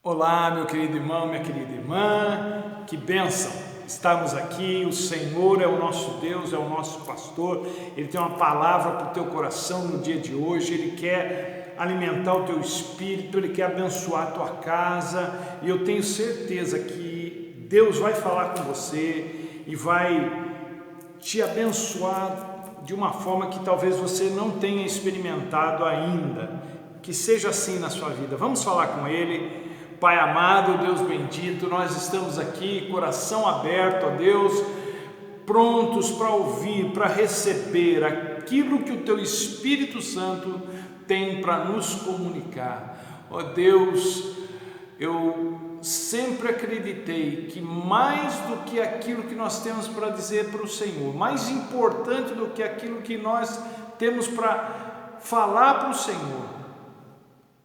Olá, meu querido irmão, minha querida irmã, que bênção estarmos aqui. O Senhor é o nosso Deus, é o nosso pastor. Ele tem uma palavra para o teu coração no dia de hoje. Ele quer alimentar o teu espírito, Ele quer abençoar a tua casa, e eu tenho certeza que Deus vai falar com você e vai te abençoar de uma forma que talvez você não tenha experimentado ainda. Que seja assim na sua vida. Vamos falar com Ele. Pai amado, Deus bendito, nós estamos aqui, coração aberto a Deus, prontos para ouvir, para receber aquilo que o Teu Espírito Santo tem para nos comunicar. Ó Deus, eu sempre acreditei que mais do que aquilo que nós temos para dizer para o Senhor, mais importante do que aquilo que nós temos para falar para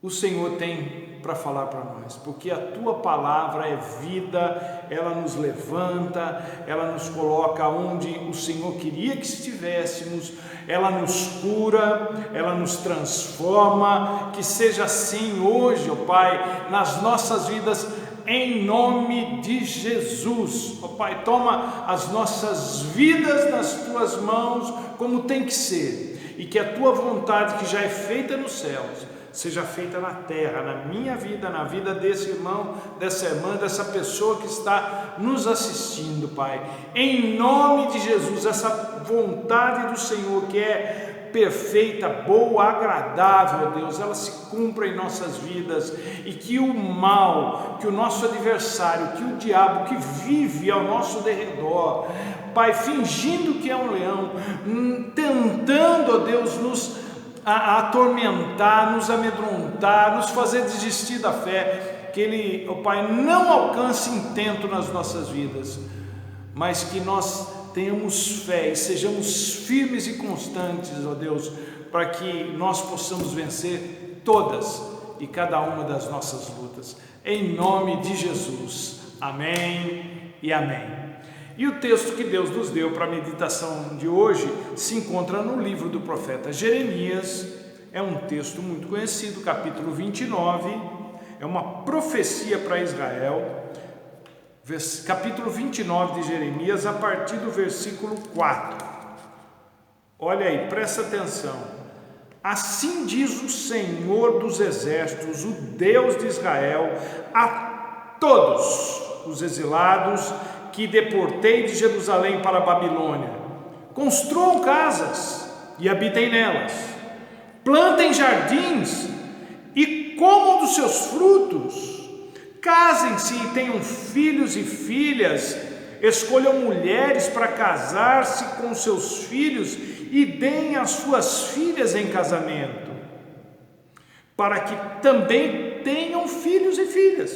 o Senhor tem para falar para nós, porque a Tua palavra é vida, ela nos levanta, ela nos coloca onde o Senhor queria que estivéssemos, ela nos cura, ela nos transforma. Que seja assim hoje, ó Pai, nas nossas vidas, em nome de Jesus. Ó Pai, toma as nossas vidas nas Tuas mãos como tem que ser, e que a Tua vontade, que já é feita nos céus, seja feita na terra, na minha vida, na vida desse irmão, dessa irmã, dessa pessoa que está nos assistindo, Pai. Em nome de Jesus, essa vontade do Senhor que é perfeita, boa, agradável, Deus, ela se cumpra em nossas vidas, e que o mal, que o nosso adversário, que o diabo que vive ao nosso derredor, Pai, fingindo que é um leão, tentando, ó Deus, nos atormentar, nos amedrontar, nos fazer desistir da fé, que ele, ó Pai, não alcance intento nas nossas vidas, mas que nós tenhamos fé e sejamos firmes e constantes, ó Deus, para que nós possamos vencer todas e cada uma das nossas lutas, em nome de Jesus, amém e amém. E o texto que Deus nos deu para a meditação de hoje se encontra no livro do profeta Jeremias. É um texto muito conhecido, capítulo 29, é uma profecia para Israel, capítulo 29 de Jeremias, a partir do versículo 4. Olha aí, presta atenção. Assim diz o Senhor dos exércitos, o Deus de Israel, a todos os exilados que deportei de Jerusalém para a Babilônia: construam casas e habitem nelas, plantem jardins e comam dos seus frutos, casem-se e tenham filhos e filhas, escolham mulheres para casar-se com seus filhos e deem as suas filhas em casamento, para que também tenham filhos e filhas.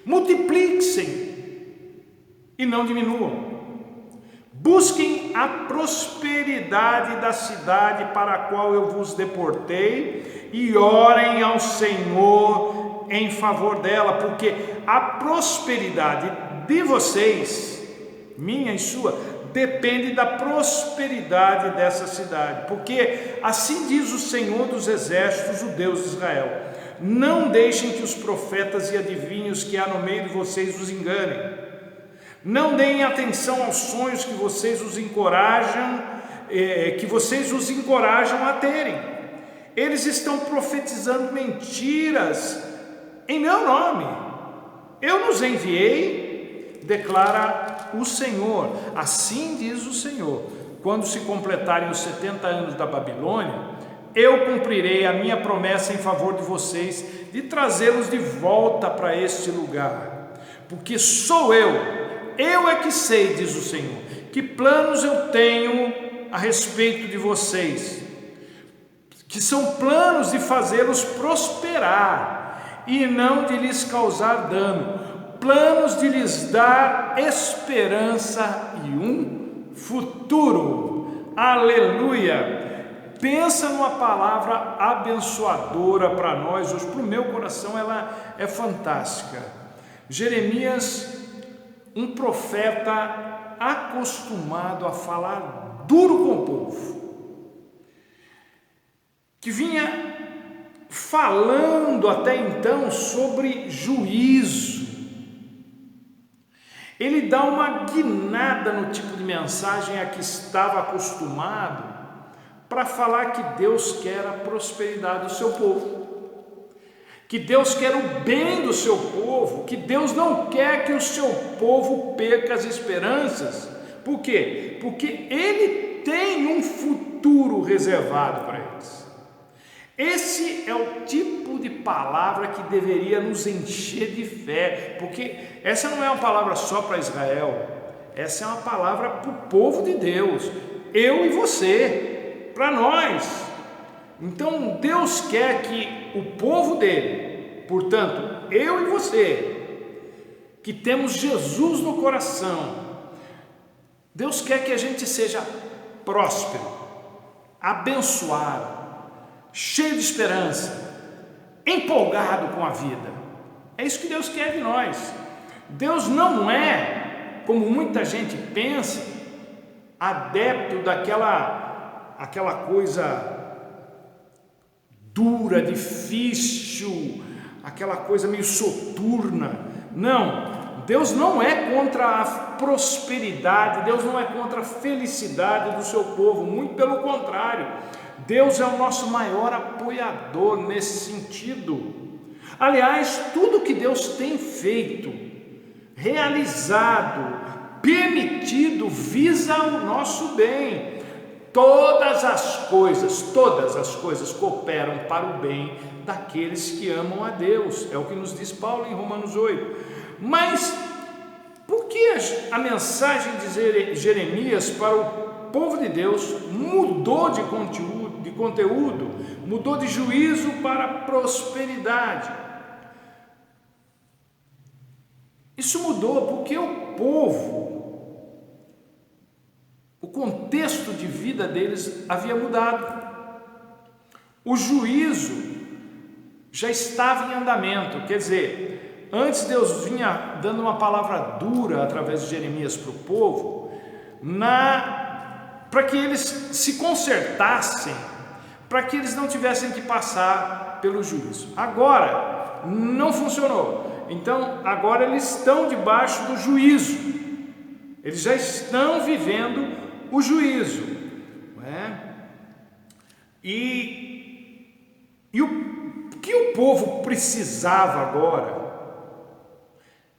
Multipliquem e não diminuam. Busquem a prosperidade da cidade para a qual eu vos deportei, e orem ao Senhor em favor dela, porque a prosperidade de vocês, minha e sua, depende da prosperidade dessa cidade. Porque assim diz o Senhor dos exércitos, o Deus de Israel: não deixem que os profetas e adivinhos que há no meio de vocês os enganem. Não deem atenção aos sonhos que vocês os encorajam, a terem. Eles estão profetizando mentiras em meu nome. Eu nos enviei, declara o Senhor. Assim diz o Senhor: quando se completarem os 70 anos da Babilônia, eu cumprirei a minha promessa em favor de vocês, de trazê-los de volta para este lugar. Porque sou eu é que sei, diz o Senhor, que planos eu tenho a respeito de vocês, que são planos de fazê-los prosperar e não de lhes causar dano, planos de lhes dar esperança e um futuro. Aleluia! Pensa numa palavra abençoadora para nós hoje, para o meu coração ela é fantástica. Jeremias, um profeta acostumado a falar duro com o povo, que vinha falando até então sobre juízo. Ele dá uma guinada no tipo de mensagem a que estava acostumado para falar que Deus quer a prosperidade do seu povo, que Deus quer o bem do seu povo, que Deus não quer que o seu povo perca as esperanças. Por quê? Porque Ele tem um futuro reservado para eles. Esse é o tipo de palavra que deveria nos encher de fé, porque essa não é uma palavra só para Israel, essa é uma palavra para o povo de Deus, eu e você, para nós. Então Deus quer que o povo dele, portanto, eu e você, que temos Jesus no coração, Deus quer que a gente seja próspero, abençoado, cheio de esperança, empolgado com a vida. É isso que Deus quer de nós. Deus não é, como muita gente pensa, adepto daquela coisa dura, difícil, aquela coisa meio soturna. Não, Deus não é contra a prosperidade, Deus não é contra a felicidade do seu povo, muito pelo contrário. Deus é o nosso maior apoiador nesse sentido. Aliás, tudo que Deus tem feito, realizado, permitido, visa o nosso bem. Todas as coisas cooperam para o bem daqueles que amam a Deus. É o que nos diz Paulo em Romanos 8. Mas por que a mensagem de Jeremias para o povo de Deus mudou de conteúdo, mudou de juízo para prosperidade? Isso mudou porque o povo, o contexto de vida deles havia mudado. O juízo já estava em andamento, quer dizer, antes Deus vinha dando uma palavra dura através de Jeremias para o povo, para que eles se consertassem, para que eles não tivessem que passar pelo juízo. Agora não funcionou, então agora eles estão debaixo do juízo, eles já estão vivendo o juízo, não é? E o que o povo precisava agora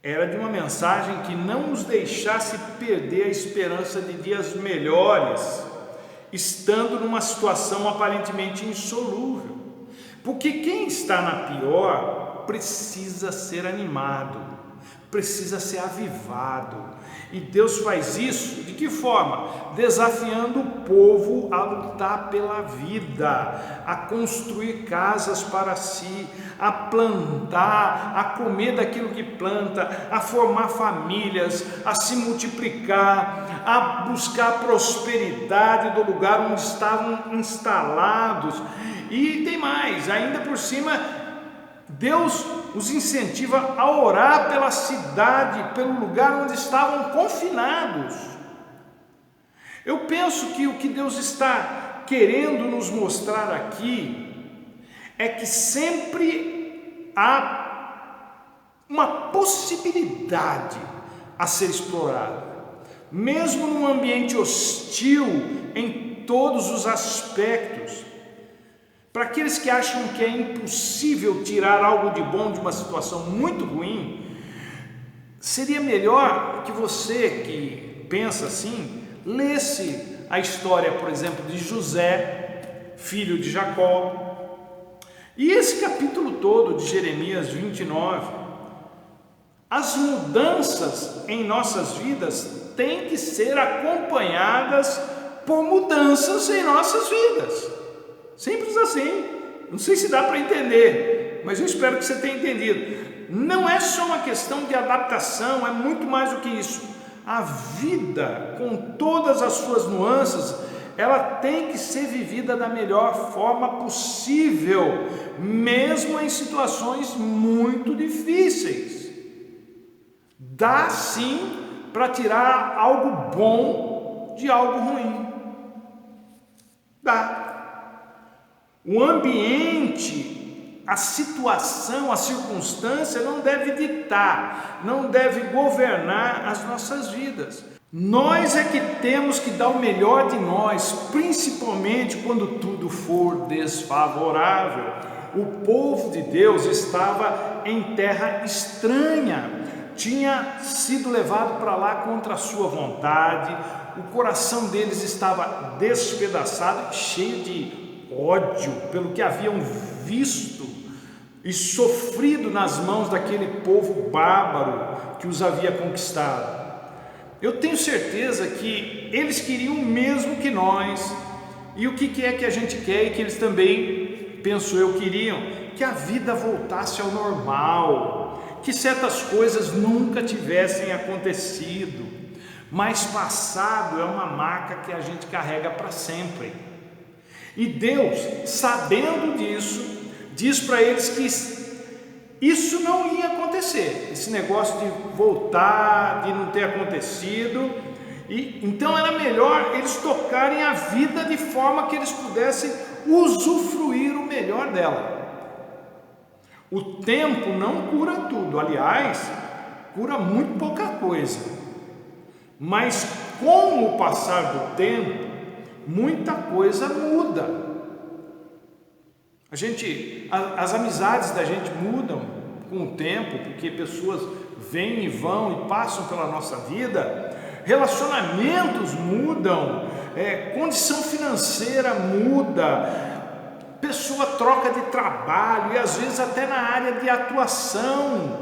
era de uma mensagem que não os deixasse perder a esperança de dias melhores, estando numa situação aparentemente insolúvel. Porque quem está na pior precisa ser animado, precisa ser avivado. E Deus faz isso de que forma? Desafiando o povo a lutar pela vida, a construir casas para si, a plantar, a comer daquilo que planta, a formar famílias, a se multiplicar, a buscar prosperidade do lugar onde estavam instalados. E tem mais, ainda por cima, Deus os incentiva a orar pela cidade, pelo lugar onde estavam confinados. Eu penso que o que Deus está querendo nos mostrar aqui é que sempre há uma possibilidade a ser explorada, mesmo num ambiente hostil em todos os aspectos. Para aqueles que acham que é impossível tirar algo de bom de uma situação muito ruim, seria melhor que você que pensa assim, lesse a história, por exemplo, de José, filho de Jacó, e esse capítulo todo de Jeremias 29. As mudanças em nossas vidas têm que ser acompanhadas por mudanças em nossas vidas. Simples assim. Não sei se dá para entender, mas eu espero que você tenha entendido. Não é só uma questão de adaptação, é muito mais do que isso. A vida, com todas as suas nuances, ela tem que ser vivida da melhor forma possível, mesmo em situações muito difíceis. Dá sim para tirar algo bom de algo ruim. Dá. O ambiente a situação, a circunstância não deve ditar, não deve governar as nossas vidas. Nós é que temos que dar o melhor de nós, principalmente quando tudo for desfavorável. O povo de Deus estava em terra estranha, tinha sido levado para lá contra a sua vontade, o coração deles estava despedaçado, cheio de ódio pelo que haviam visto e sofrido nas mãos daquele povo bárbaro que os havia conquistado. Eu tenho certeza que eles queriam o mesmo que nós, e o que é que a gente quer e que eles também, penso eu, queriam? Que a vida voltasse ao normal, que certas coisas nunca tivessem acontecido, mas passado é uma marca que a gente carrega para sempre. E Deus, sabendo disso, diz para eles que isso não ia acontecer, esse negócio de voltar, de não ter acontecido, e então era melhor eles tocarem a vida de forma que eles pudessem usufruir o melhor dela. O tempo não cura tudo, aliás, cura muito pouca coisa, mas com o passar do tempo, muita coisa muda. As amizades da gente mudam com o tempo, porque pessoas vêm e vão e passam pela nossa vida, relacionamentos mudam, condição financeira muda, pessoa troca de trabalho e às vezes até na área de atuação,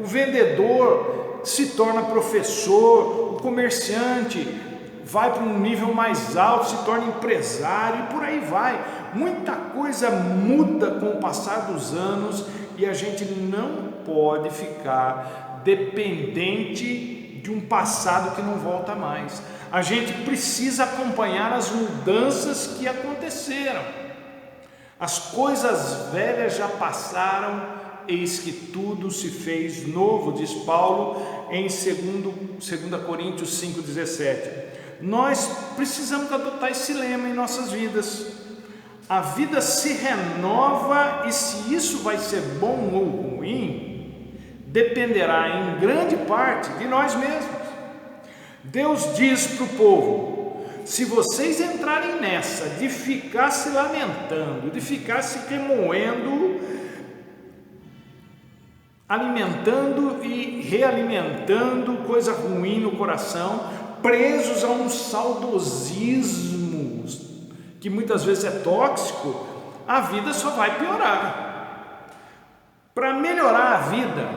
o vendedor se torna professor, o comerciante vai para um nível mais alto, se torna empresário e por aí vai. Muita coisa muda com o passar dos anos e a gente não pode ficar dependente de um passado que não volta mais. A gente precisa acompanhar as mudanças que aconteceram. As coisas velhas já passaram, eis que tudo se fez novo, diz Paulo em 2 Coríntios 5,17. Nós precisamos adotar esse lema em nossas vidas. A vida se renova e se isso vai ser bom ou ruim, dependerá em grande parte de nós mesmos. Deus diz para o povo: se vocês entrarem nessa de ficar se lamentando, de ficar se remoendo, alimentando e realimentando coisa ruim no coração, presos a um saudosismo que muitas vezes é tóxico, a vida só vai piorar. Para melhorar a vida,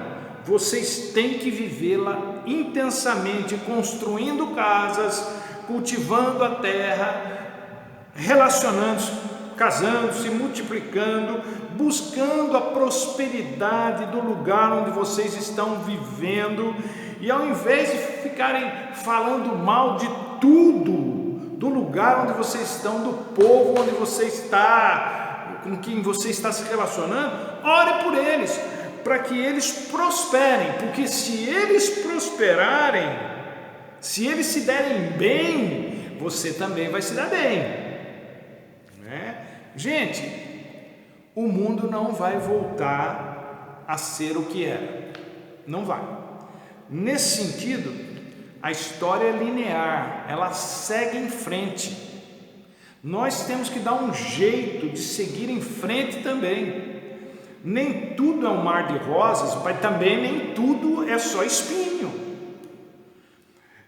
vocês têm que vivê-la intensamente, construindo casas, cultivando a terra, relacionando-se, casando-se, multiplicando, buscando a prosperidade do lugar onde vocês estão vivendo, e ao invés de ficarem falando mal de tudo, do lugar onde vocês estão, do povo onde você está, com quem você está se relacionando, ore por eles, para que eles prosperem, porque se eles prosperarem, se eles se derem bem, você também vai se dar bem, né? Gente, o mundo não vai voltar a ser o que era, não vai. Nesse sentido, a história é linear, ela segue em frente. Nós temos que dar um jeito de seguir em frente também. Nem tudo é um mar de rosas, mas também nem tudo é só espinho.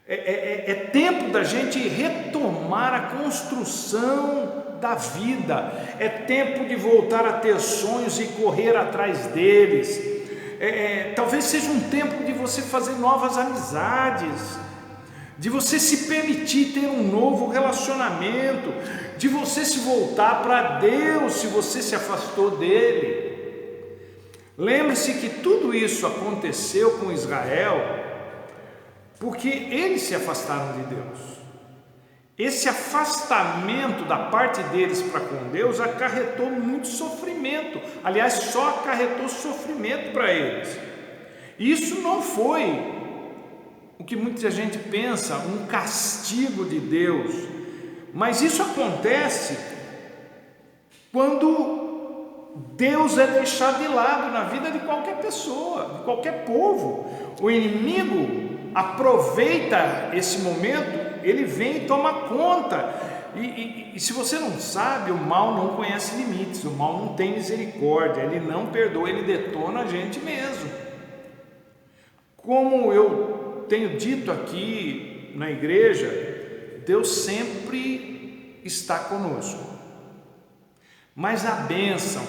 É tempo da gente retomar a construção da vida, é tempo de voltar a ter sonhos e correr atrás deles. Talvez seja um tempo de você fazer novas amizades, de você se permitir ter um novo relacionamento, de você se voltar para Deus se você se afastou dele. Lembre-se que tudo isso aconteceu com Israel porque eles se afastaram de Deus. Esse afastamento da parte deles para com Deus acarretou muito sofrimento. Aliás, só acarretou sofrimento para eles. Isso não foi o que muita gente pensa, um castigo de Deus, mas isso acontece quando Deus é deixado de lado na vida de qualquer pessoa, de qualquer povo. O inimigo aproveita esse momento, ele vem e toma conta. E se você não sabe, o mal não conhece limites, o mal não tem misericórdia, ele não perdoa, ele detona a gente mesmo. Como eu tenho dito aqui na igreja, Deus sempre está conosco. Mas a bênção,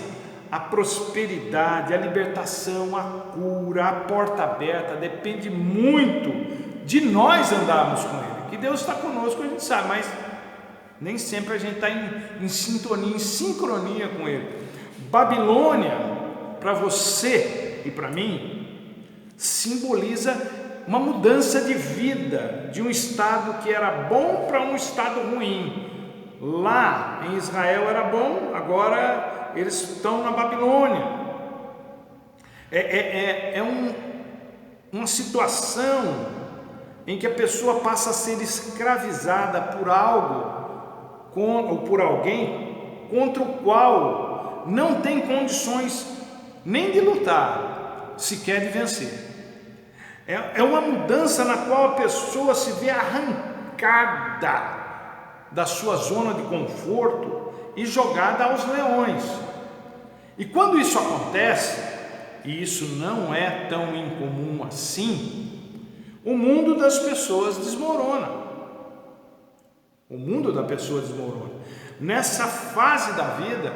a prosperidade, a libertação, a cura, a porta aberta, depende muito de nós andarmos com Ele. Que Deus está conosco, a gente sabe, mas nem sempre a gente está em sintonia, em sincronia com Ele. Babilônia, para você e para mim, simboliza uma mudança de vida, de um estado que era bom para um estado ruim. Lá em Israel era bom, agora eles estão na Babilônia. Uma situação em que a pessoa passa a ser escravizada por algo ou por alguém contra o qual não tem condições nem de lutar, sequer de vencer. É uma mudança na qual a pessoa se vê arrancada da sua zona de conforto e jogada aos leões. E quando isso acontece, e isso não é tão incomum assim, o mundo das pessoas desmorona. O mundo da pessoa desmorona. Nessa fase da vida,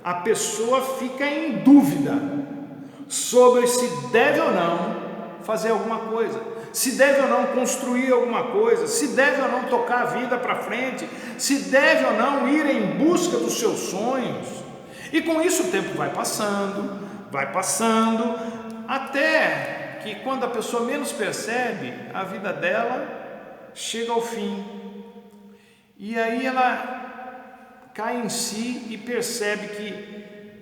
a pessoa fica em dúvida sobre se deve ou não fazer alguma coisa, se deve ou não construir alguma coisa, se deve ou não tocar a vida para frente, se deve ou não ir em busca dos seus sonhos. E com isso o tempo vai passando, até que quando a pessoa menos percebe, a vida dela chega ao fim. E aí ela cai em si e percebe que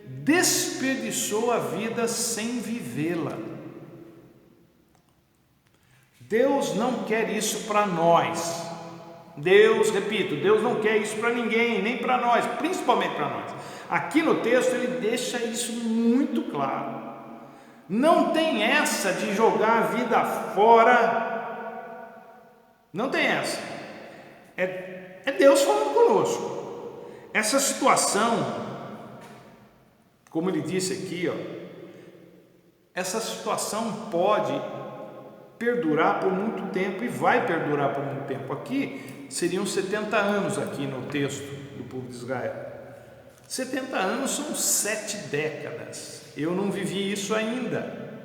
desperdiçou a vida sem vivê-la. Deus não quer isso para nós. Deus não quer isso para ninguém, nem para nós, principalmente para nós. Aqui no texto ele deixa isso muito claro. Não tem essa de jogar a vida fora. Não tem essa. É Deus falando conosco. Essa situação, como ele disse aqui, essa situação pode perdurar por muito tempo e vai perdurar por muito tempo. Aqui seriam 70 anos aqui no texto do povo de Israel. 70 anos são 7 décadas. Eu não vivi isso ainda,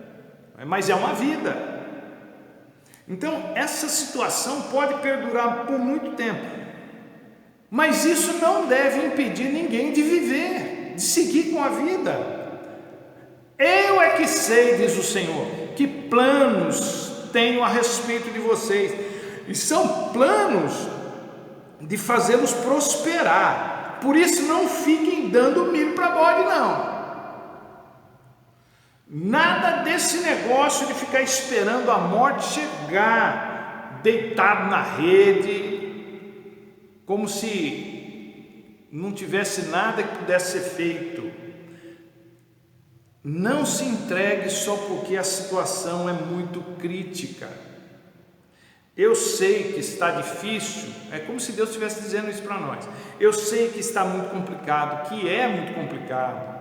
mas é uma vida. Então essa situação pode perdurar por muito tempo, mas isso não deve impedir ninguém de viver, de seguir com a vida. Eu é que sei, diz o Senhor, que planos tenho a respeito de vocês, e são planos de fazê-los prosperar. Por isso não fiquem dando milho para bode, não. Nada desse negócio de ficar esperando a morte chegar, deitado na rede, como se não tivesse nada que pudesse ser feito. Não se entregue só porque a situação é muito crítica. Eu sei que está difícil, é como se Deus estivesse dizendo isso para nós. Eu sei que está muito complicado, que é muito complicado.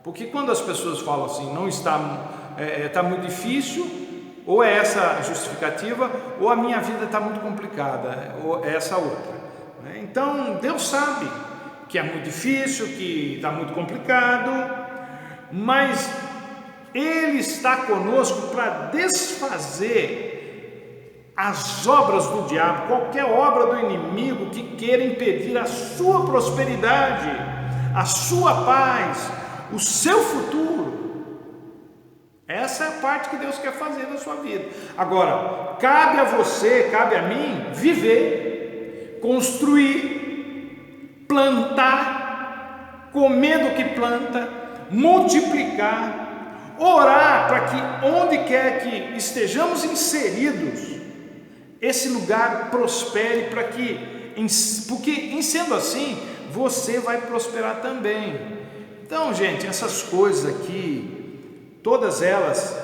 Porque quando as pessoas falam assim, não está muito difícil, ou é essa a justificativa, ou a minha vida está muito complicada, ou é essa outra. Então Deus sabe que é muito difícil, que está muito complicado, mas Ele está conosco para desfazer as obras do diabo, qualquer obra do inimigo que queira impedir a sua prosperidade, a sua paz, o seu futuro. Essa é a parte que Deus quer fazer na sua vida. Agora, cabe a você, cabe a mim, viver, construir, plantar, comer do que planta, multiplicar, orar para que onde quer que estejamos inseridos, esse lugar prospere, porque em sendo assim, você vai prosperar também. Então, gente, essas coisas aqui, todas elas,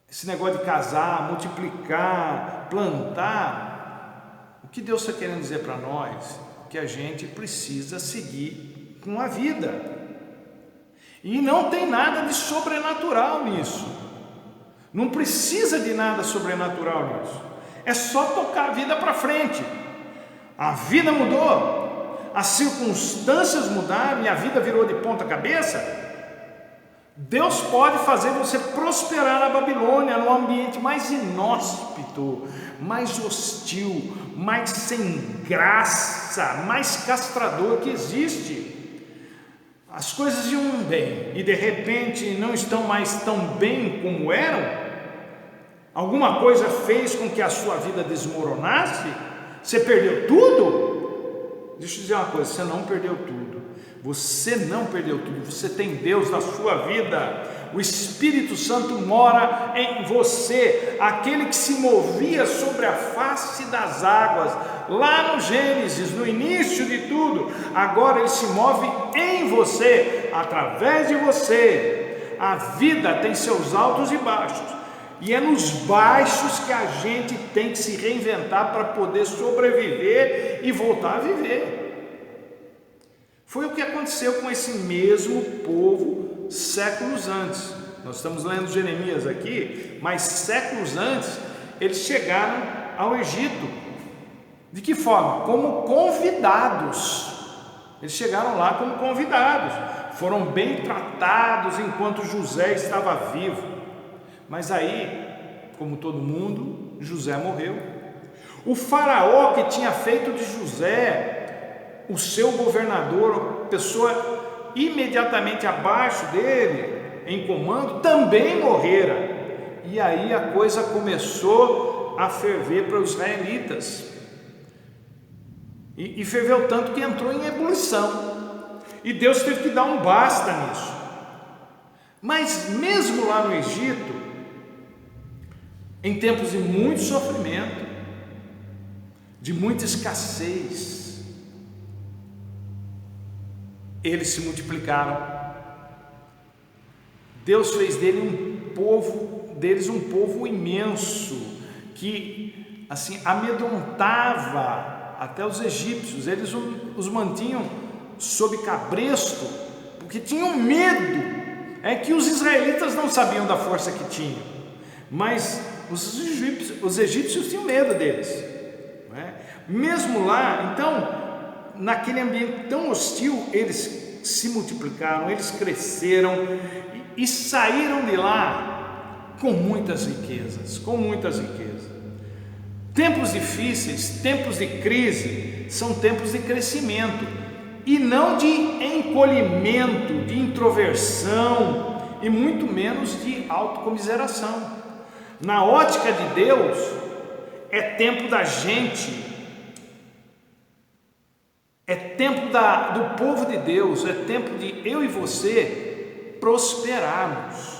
esse negócio de casar, multiplicar, plantar, o que Deus está querendo dizer para nós? Que a gente precisa seguir com a vida. E não tem nada de sobrenatural nisso. Não precisa de nada sobrenatural nisso. É só tocar a vida para frente. A vida mudou, as circunstâncias mudaram e a vida virou de ponta cabeça. Deus pode fazer você prosperar na Babilônia, no ambiente mais inóspito, mais hostil, mais sem graça, mais castrador que existe. As coisas iam bem e de repente não estão mais tão bem como eram. Alguma coisa fez com que a sua vida desmoronasse? Você perdeu tudo? Deixa eu dizer uma coisa, você não perdeu tudo. Você não perdeu tudo, você tem Deus na sua vida. O Espírito Santo mora em você, aquele que se movia sobre a face das águas, lá no Gênesis, no início de tudo. Agora ele se move em você, através de você. A vida tem seus altos e baixos, e é nos baixos que a gente tem que se reinventar para poder sobreviver e voltar a viver. Foi o que aconteceu com esse mesmo povo séculos antes. Nós estamos lendo Jeremias aqui, mas séculos antes eles chegaram ao Egito. De que forma? Como convidados. Eles chegaram lá como convidados, foram bem tratados enquanto José estava vivo. Mas aí, como todo mundo, José morreu. O faraó que tinha feito de José o seu governador, pessoa imediatamente abaixo dele, em comando, também morrera. E aí a coisa começou a ferver para os israelitas. E ferveu tanto que entrou em ebulição. E Deus teve que dar um basta nisso. Mas mesmo lá no Egito, em tempos de muito sofrimento, de muita escassez, eles se multiplicaram. Deus fez deles um povo imenso, que assim amedrontava até os egípcios. Eles os mantinham sob cabresto, porque tinham medo. É que os israelitas não sabiam da força que tinham, mas os egípcios tinham medo deles, não é? Mesmo lá, então, naquele ambiente tão hostil, eles se multiplicaram, eles cresceram e saíram de lá com muitas riquezas, Tempos difíceis, tempos de crise, são tempos de crescimento e não de encolhimento, de introversão e muito menos de autocomiseração. Na ótica de Deus, é tempo da gente, é tempo do povo de Deus, é tempo de eu e você prosperarmos.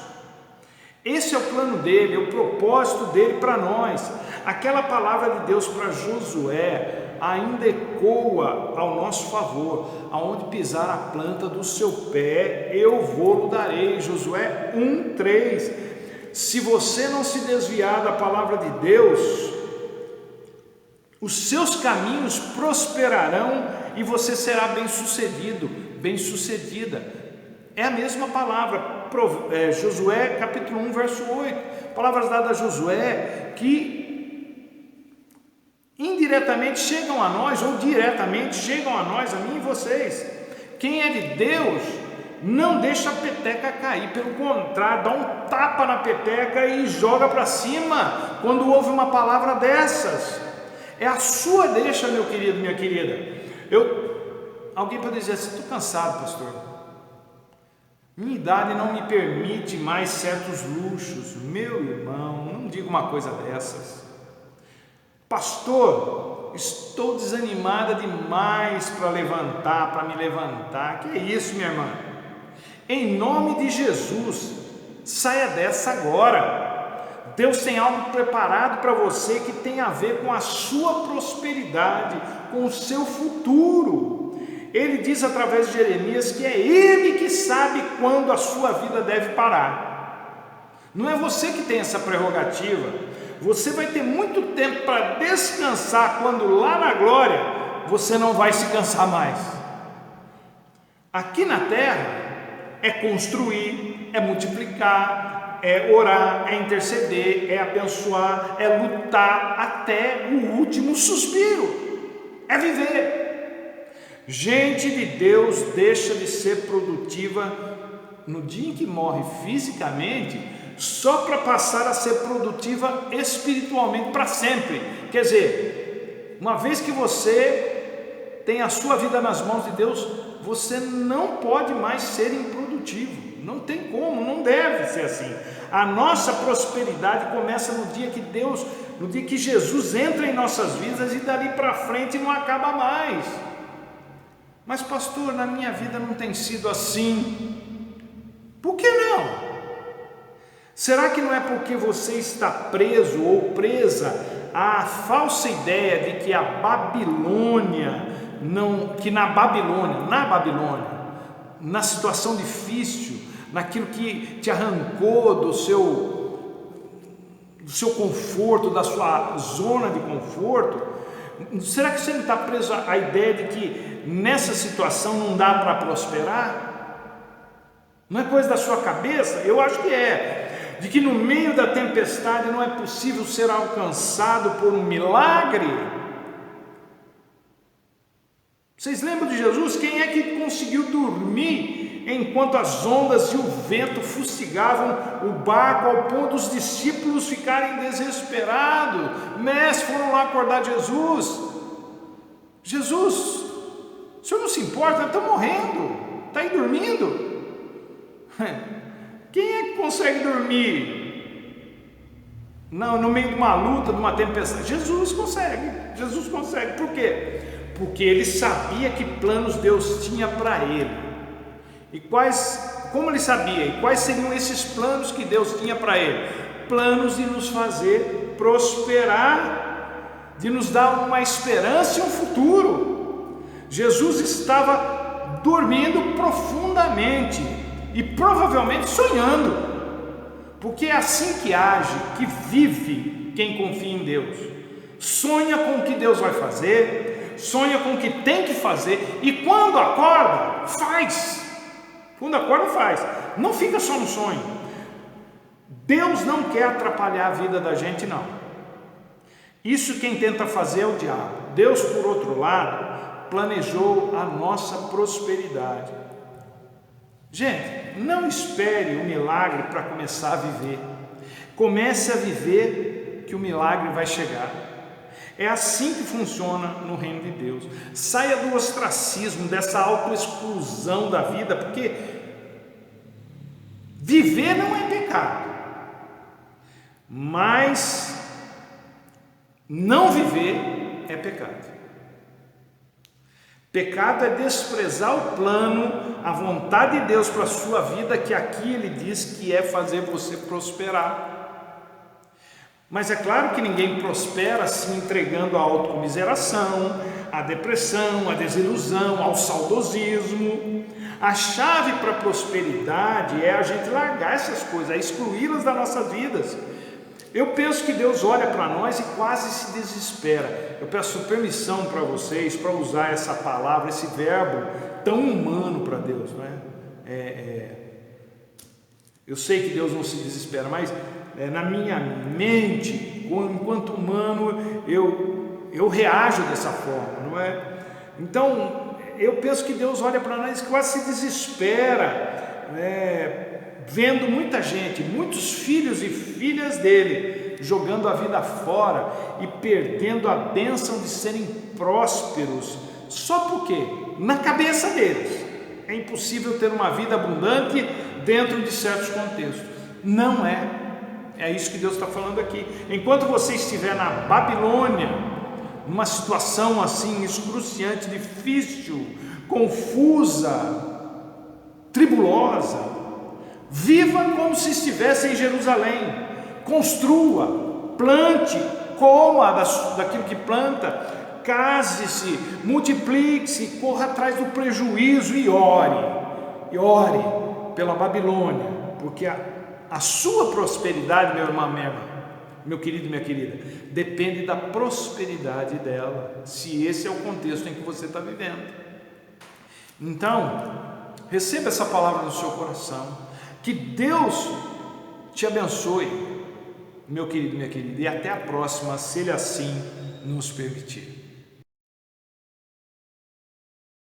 Esse é o plano dele, é o propósito dele para nós. Aquela palavra de Deus para Josué ainda ecoa ao nosso favor: aonde pisar a planta do seu pé, eu vou-lo darei. Josué 1:3. Se você não se desviar da palavra de Deus, os seus caminhos prosperarão e você será bem-sucedido, bem-sucedida. É a mesma palavra, Josué capítulo 1, verso 8. Palavras dadas a Josué que indiretamente chegam a nós, ou diretamente chegam a nós, a mim e vocês. Quem é de Deus não deixa a peteca cair, pelo contrário, dá um tapa na peteca e joga para cima quando ouve uma palavra dessas. É a sua deixa, meu querido, minha querida. Alguém pode dizer assim: estou cansado, pastor, minha idade não me permite mais certos luxos. Meu irmão, não diga uma coisa dessas. Pastor, estou desanimada demais para me levantar. Que é isso, minha irmã? Em nome de Jesus, saia dessa agora. Deus tem algo preparado para você que tem a ver com a sua prosperidade, com o seu futuro. ele diz através de Jeremias que é ele que sabe quando a sua vida deve parar. Não é você que tem essa prerrogativa. Você vai ter muito tempo para descansar, quando lá na glória você não vai se cansar mais. Aqui na terra é construir, é multiplicar, é orar, é interceder, é abençoar, é lutar até o último suspiro, é viver. Gente de Deus deixa de ser produtiva no dia em que morre fisicamente, só para passar a ser produtiva espiritualmente para sempre. Quer dizer, uma vez que você tem a sua vida nas mãos de Deus, você não pode mais ser improdutivo. Não tem como, não deve ser assim. A nossa prosperidade começa no dia que Jesus entra em nossas vidas, e dali para frente não acaba mais. Mas pastor, na minha vida não tem sido assim. Por que não? Será que não é porque você está preso ou presa à falsa ideia de que a Babilônia, na Babilônia, na situação difícil, naquilo que te arrancou do seu conforto, da sua zona de conforto, será que você não está preso à ideia de que nessa situação não dá para prosperar? Não é coisa da sua cabeça? Eu acho que é. De que no meio da tempestade não é possível ser alcançado por um milagre? Vocês lembram de Jesus? Quem é que conseguiu dormir enquanto as ondas e o vento fustigavam o barco, ao ponto dos discípulos ficarem desesperados? Mestre, foram lá acordar Jesus. Jesus, o senhor não se importa? Está morrendo, está aí dormindo. Quem é que consegue dormir no meio de uma luta, de uma tempestade? Jesus consegue. Por quê? Porque ele sabia que planos Deus tinha para ele. E como ele sabia? E quais seriam esses planos que Deus tinha para ele? Planos de nos fazer prosperar, de nos dar uma esperança e um futuro. Jesus estava dormindo profundamente e provavelmente sonhando, porque é assim que age, que vive quem confia em Deus. Sonha com o que Deus vai fazer, sonha com o que tem que fazer, e quando acorda, faz. Não fica só no sonho. Deus não quer atrapalhar a vida da gente, não. Isso quem tenta fazer é o diabo. Deus, por outro lado, planejou a nossa prosperidade. Gente, não espere o milagre para começar a viver. Comece a viver, que o milagre vai chegar. É assim que funciona no reino de Deus. Saia do ostracismo, dessa autoexclusão da vida, porque viver não é pecado, mas não viver é pecado. Pecado é desprezar o plano, a vontade de Deus para a sua vida, que aqui ele diz que é fazer você prosperar. Mas é claro que ninguém prospera se entregando à autocomiseração, à depressão, à desilusão, ao saudosismo. A chave para a prosperidade é a gente largar essas coisas, é excluí-las das nossas vidas. Eu penso que Deus olha para nós e quase se desespera. Eu peço permissão para vocês para usar essa palavra, esse verbo tão humano para Deus, não é? Eu sei que Deus não se desespera, mas na minha mente, enquanto humano, eu reajo dessa forma, não é? Então, eu penso que Deus olha para nós e quase se desespera, vendo muita gente, muitos filhos e filhas dele, jogando a vida fora e perdendo a bênção de serem prósperos, só porque, na cabeça deles, é impossível ter uma vida abundante dentro de certos contextos. Não é. É isso que Deus está falando aqui. Enquanto você estiver na Babilônia, numa situação assim excruciante, difícil, confusa, tribulosa, viva como se estivesse em Jerusalém. Construa, plante, coma daquilo que planta, case-se, multiplique-se, corra atrás do prejuízo e ore pela Babilônia, porque a sua prosperidade, meu irmão, minha irmã, meu querido e minha querida, depende da prosperidade dela, se esse é o contexto em que você está vivendo. Então, receba essa palavra no seu coração, que Deus te abençoe, meu querido e minha querida, e até a próxima, se Ele assim nos permitir.